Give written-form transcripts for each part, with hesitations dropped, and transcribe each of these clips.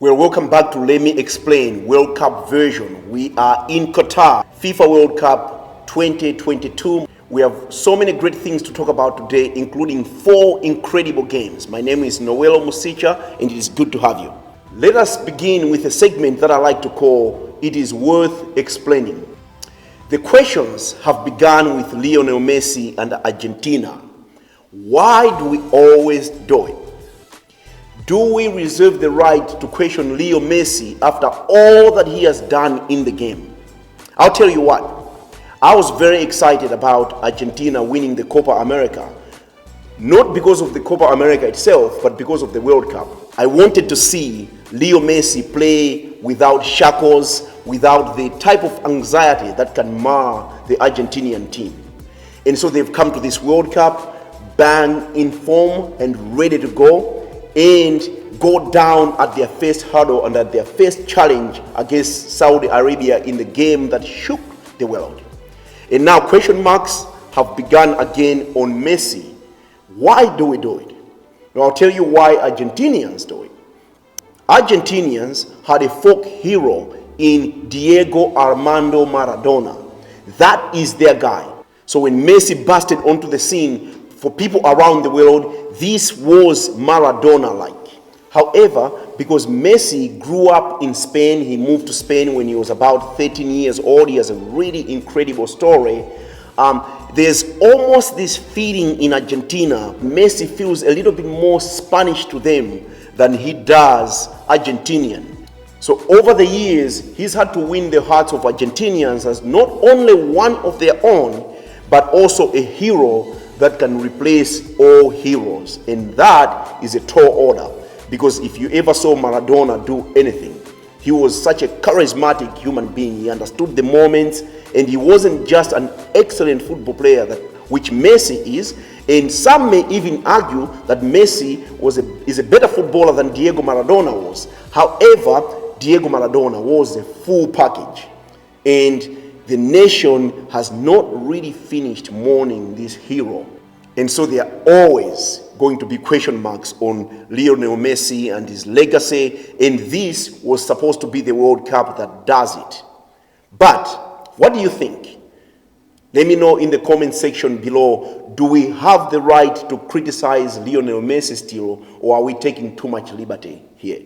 Well, welcome back to Let Me Explain World Cup version. We are in Qatar, FIFA World Cup 2022. We have so many great things to talk about today, including 4 incredible games. My name is Noelo Musicha, and it is good to have you. Let us begin with a segment that I like to call It Is Worth Explaining. The questions have begun with Lionel Messi and Argentina. Why do we always do it? Do we reserve the right to question Leo Messi after all that he has done in the game? I'll tell you what, I was very excited about Argentina winning the Copa America. Not because of the Copa America itself, but because of the World Cup. I wanted to see Leo Messi play without shackles, without the type of anxiety that can mar the Argentinian team. And so they've come to this World Cup, bang, in form and ready to go, and go down at their first hurdle and at their first challenge against Saudi Arabia in the game that shook the world. And now question marks have begun again on Messi. Why do we do it? Now I'll tell you why Argentinians do it. Argentinians had a folk hero in Diego Armando Maradona. That is their guy. So when Messi busted onto the scene, for people around the world, this was Maradona-like. However, because Messi grew up in Spain, he moved to Spain when he was about 13 years old. He has a really incredible story. There's almost this feeling in Argentina. Messi feels a little bit more Spanish to them than he does Argentinian. So over the years, he's had to win the hearts of Argentinians as not only one of their own, but also a hero that can replace all heroes. And that is a tall order. Because if you ever saw Maradona do anything, he was such a charismatic human being. He understood the moments, and he wasn't just an excellent football player, which Messi is. And some may even argue that Messi is a better footballer than Diego Maradona was. However, Diego Maradona was a full package. And the nation has not really finished mourning this hero. And so there are always going to be question marks on Lionel Messi and his legacy. And this was supposed to be the World Cup that does it. But what do you think? Let me know in the comment section below. Do we have the right to criticize Lionel Messi still, or are we taking too much liberty here?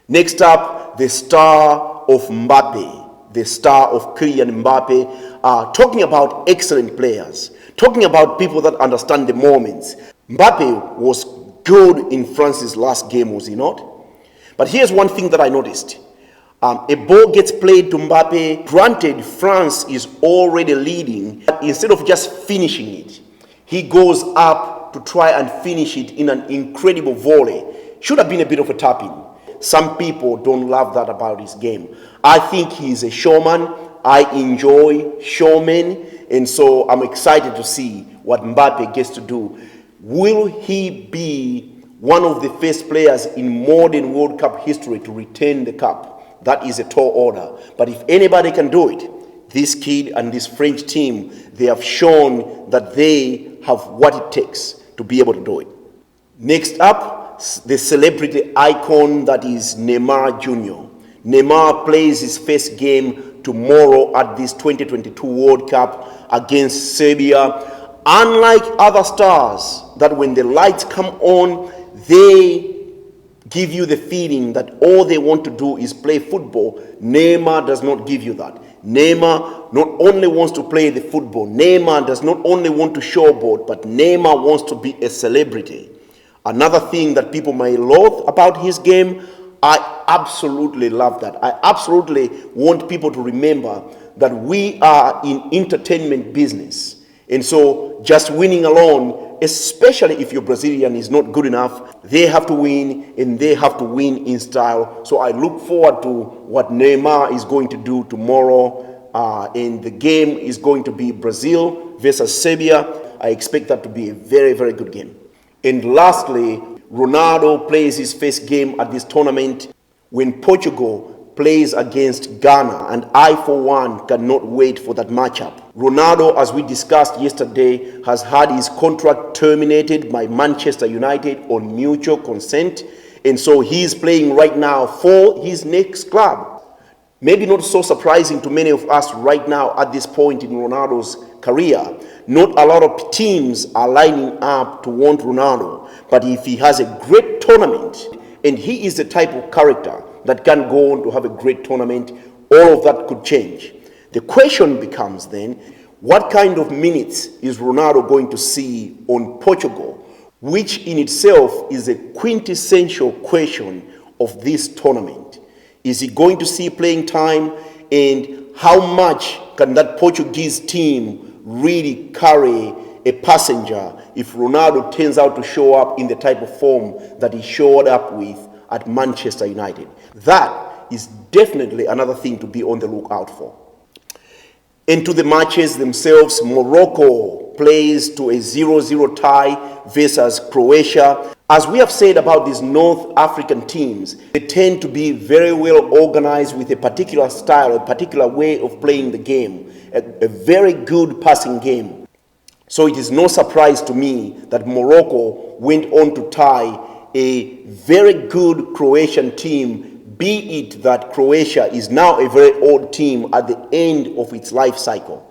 Next up, the star of Mbappe. The star of Kylian Mbappe, talking about excellent players, talking about people that understand the moments. Mbappe was good in France's last game, was he not? But here's one thing that I noticed. A ball gets played to Mbappe. Granted, France is already leading, but instead of just finishing it, he goes up to try and finish it in an incredible volley. Should have been a bit of a tap-in. Some people don't love that about his game. I think he's a showman. I enjoy showmen. And so I'm excited to see what Mbappe gets to do. Will he be one of the first players in modern World Cup history to retain the cup? That is a tall order. But if anybody can do it, this kid and this French team, they have shown that they have what it takes to be able to do it. Next up, the celebrity icon that is Neymar Jr. Neymar plays his first game tomorrow at this 2022 World Cup against Serbia. Unlike other stars that when the lights come on, they give you the feeling that all they want to do is play football, Neymar does not give you that. Neymar not only wants to play the football, Neymar does not only want to showboat, but Neymar wants to be a celebrity. Another thing that people may loathe about his game, I absolutely love that. I absolutely want people to remember that we are in entertainment business. And so just winning alone, especially if your Brazilian is not good enough, they have to win, and they have to win in style. So I look forward to what Neymar is going to do tomorrow. And the game is going to be Brazil versus Serbia. I expect that to be a very, very good game. And lastly, Ronaldo plays his first game at this tournament when Portugal plays against Ghana. And I, for one, cannot wait for that matchup. Ronaldo, as we discussed yesterday, has had his contract terminated by Manchester United on mutual consent. And so he's playing right now for his next club. Maybe not so surprising to many of us right now at this point in Ronaldo's career. Not a lot of teams are lining up to want Ronaldo. But if he has a great tournament, and he is the type of character that can go on to have a great tournament, all of that could change. The question becomes then, what kind of minutes is Ronaldo going to see on Portugal, which in itself is a quintessential question of this tournament. Is he going to see playing time, and how much can that Portuguese team really carry a passenger if Ronaldo turns out to show up in the type of form that he showed up with at Manchester United? That is definitely another thing to be on the lookout for. Into the matches themselves, Morocco plays to a 0-0 tie versus Croatia. As we have said about these North African teams, they tend to be very well organized with a particular style, a particular way of playing the game, a very good passing game. So it is no surprise to me that Morocco went on to tie a very good Croatian team, be it that Croatia is now a very old team at the end of its life cycle.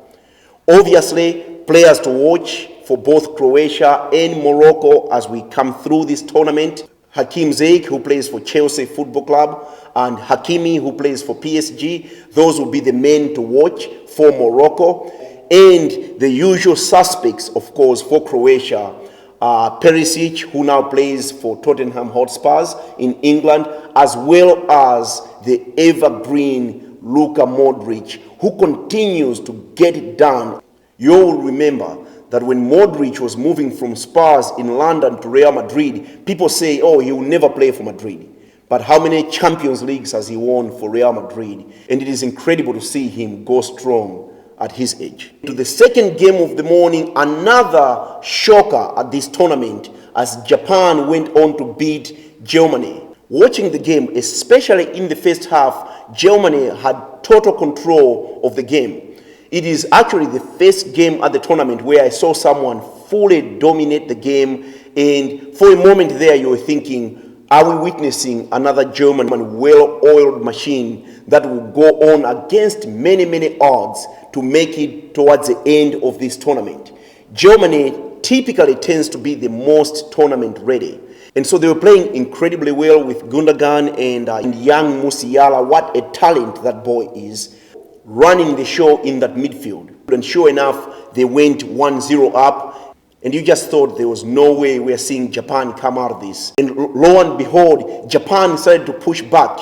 Obviously, players to watch for both Croatia and Morocco as we come through this tournament. Hakim Ziyech, who plays for Chelsea Football Club, and Hakimi, who plays for PSG. Those will be the men to watch for Morocco. And the usual suspects, of course, for Croatia, Perisic, who now plays for Tottenham Hotspurs in England, as well as the evergreen Luka Modric, who continues to get it done. You'll remember that when Modric was moving from Spurs in London to Real Madrid, people say, oh, he will never play for Madrid. But how many Champions Leagues has he won for Real Madrid? And it is incredible to see him go strong at his age. To the second game of the morning, another shocker at this tournament as Japan went on to beat Germany. Watching the game, especially in the first half, Germany had total control of the game. It is actually the first game at the tournament where I saw someone fully dominate the game, and for a moment there you were thinking, are we witnessing another German well-oiled machine that will go on against many odds to make it towards the end of this tournament? Germany typically tends to be the most tournament ready. And so they were playing incredibly well with Gundogan and young Musiala. What a talent that boy is, running the show in that midfield. And sure enough, they went 1-0 up. And you just thought there was no way we're seeing Japan come out of this. And lo and behold, Japan started to push back,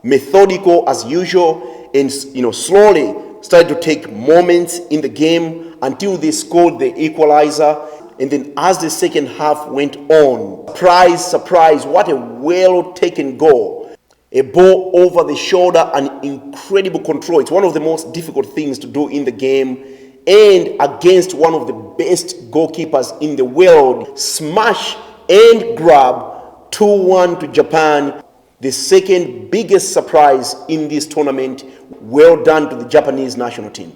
methodical as usual, and slowly started to take moments in the game until they scored the equalizer. And then as the second half went on, surprise, what a well-taken goal. A ball over the shoulder and incredible control. It's one of the most difficult things to do in the game. And against one of the best goalkeepers in the world, smash and grab 2-1 to Japan. The second biggest surprise in this tournament. Well done to the Japanese national team.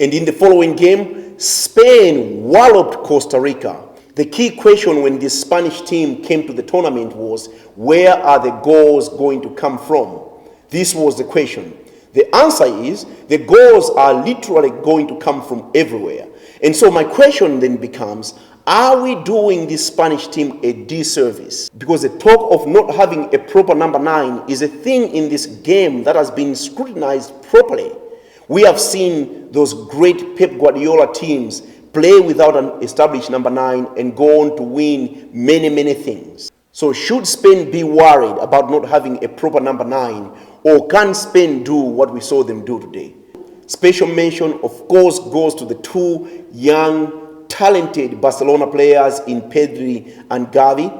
And in the following game, Spain walloped Costa Rica. The key question when this Spanish team came to the tournament was, where are the goals going to come from? This was the question. The answer is, the goals are literally going to come from everywhere. And so my question then becomes, are we doing this Spanish team a disservice? Because the talk of not having a proper number 9 is a thing in this game that has been scrutinized properly. We have seen those great Pep Guardiola teams play without an established number 9 and go on to win many things. So should Spain be worried about not having a proper number 9, or can Spain do what we saw them do today? Special mention, of course, goes to the two young, talented Barcelona players in Pedri and Gavi.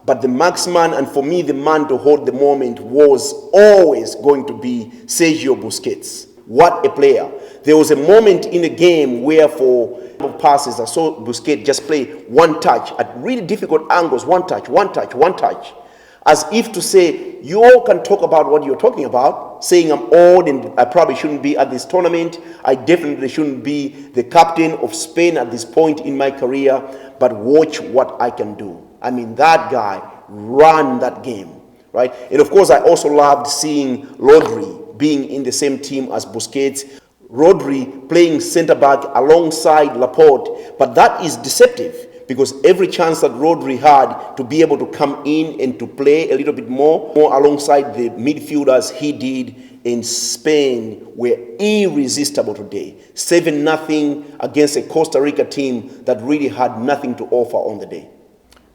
But the marksman, and for me the man to hold the moment, was always going to be Sergio Busquets. What a player. There was a moment in the game where for passes I saw Busquets just play one touch at really difficult angles, one touch, as if to say, you all can talk about what you're talking about, saying I'm old and I probably shouldn't be at this tournament, I definitely shouldn't be the captain of Spain at this point in my career, but watch what I can do. I mean, that guy ran that game, right? And of course, I also loved seeing Rodri being in the same team as Busquets. Rodri playing centre-back alongside Laporte, but that is deceptive because every chance that Rodri had to be able to come in and to play a little bit more alongside the midfielders he did in Spain were irresistible today. 7-0 against a Costa Rica team that really had nothing to offer on the day.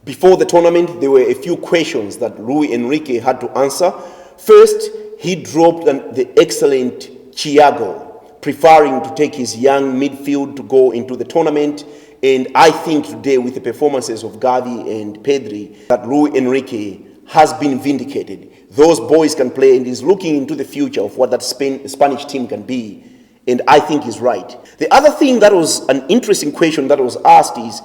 Before the tournament, there were a few questions that Luis Enrique had to answer. First, he dropped the excellent Thiago, preferring to take his young midfield to go into the tournament. And I think today, with the performances of Gavi and Pedri, that Luis Enrique has been vindicated. Those boys can play, and he's looking into the future of what that Spanish team can be. And I think he's right. The other thing that was an interesting question that was asked is,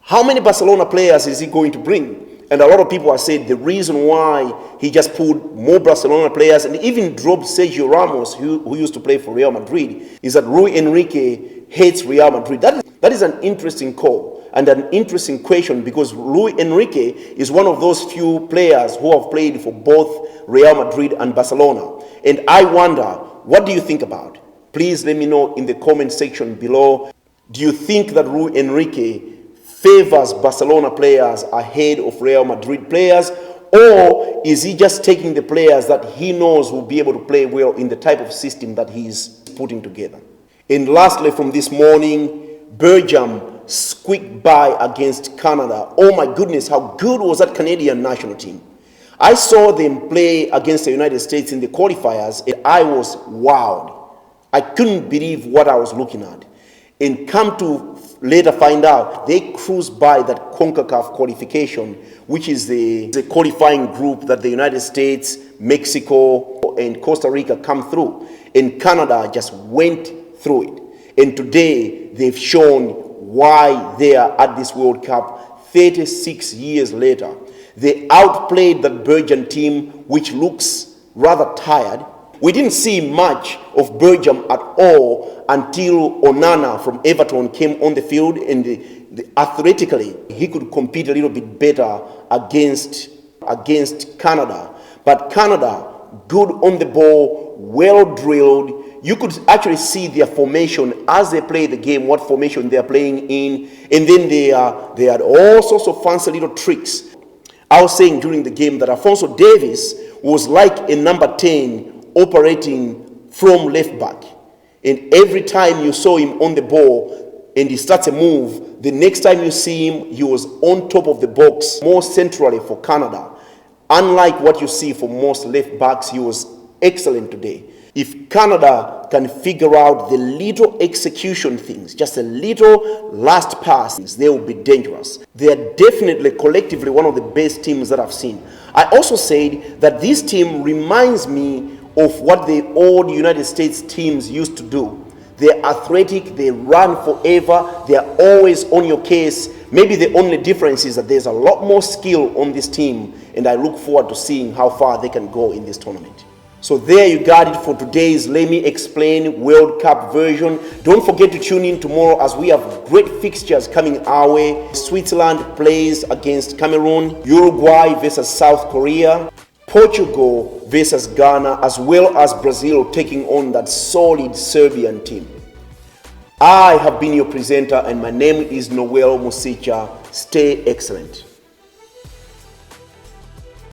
how many Barcelona players is he going to bring? And a lot of people have said the reason why he just pulled more Barcelona players and even dropped Sergio Ramos, who used to play for Real Madrid, is that Luis Enrique hates Real Madrid. That is an interesting call and an interesting question, because Luis Enrique is one of those few players who have played for both Real Madrid and Barcelona. And I wonder, what do you think about? Please let me know in the comment section below. Do you think that Luis Enrique favors Barcelona players ahead of Real Madrid players, or is he just taking the players that he knows will be able to play well in the type of system that he's putting together? And lastly, from this morning, Belgium squeaked by against Canada. Oh my goodness, how good was that Canadian national team? I saw them play against the United States in the qualifiers, and I was wowed. I couldn't believe what I was looking at. And come to later find out, they cruised by that CONCACAF qualification, which is the qualifying group that the United States, Mexico, and Costa Rica come through. And Canada just went through it. And today, they've shown why they are at this World Cup 36 years later. They outplayed that Belgian team, which looks rather tired. We didn't see much of Belgium at all until Onana from Everton came on the field, and athletically he could compete a little bit better against Canada. But Canada, good on the ball, well drilled. You could actually see their formation as they play the game, what formation they are playing in, and then they had all sorts of fancy little tricks. I was saying during the game that Alphonso Davies was like a number 10 operating from left back, and every time you saw him on the ball and he starts a move, the next time you see him, he was on top of the box, more centrally for Canada. Unlike what you see for most left backs, he was excellent today. If Canada can figure out the little execution things, just a little last pass, they will be dangerous. They are definitely collectively one of the best teams that I've seen. I also said that this team reminds me of what the old United States teams used to do. They're athletic, they run forever, they're always on your case. Maybe the only difference is that there's a lot more skill on this team, and I look forward to seeing how far they can go in this tournament. So there you got it for today's Let Me Explain World Cup version. Don't forget to tune in tomorrow as we have great fixtures coming our way. Switzerland plays against Cameroon, Uruguay versus South Korea, Portugal versus Ghana, as well as Brazil taking on that solid Serbian team. I have been your presenter, and my name is Noel Musicha. Stay excellent.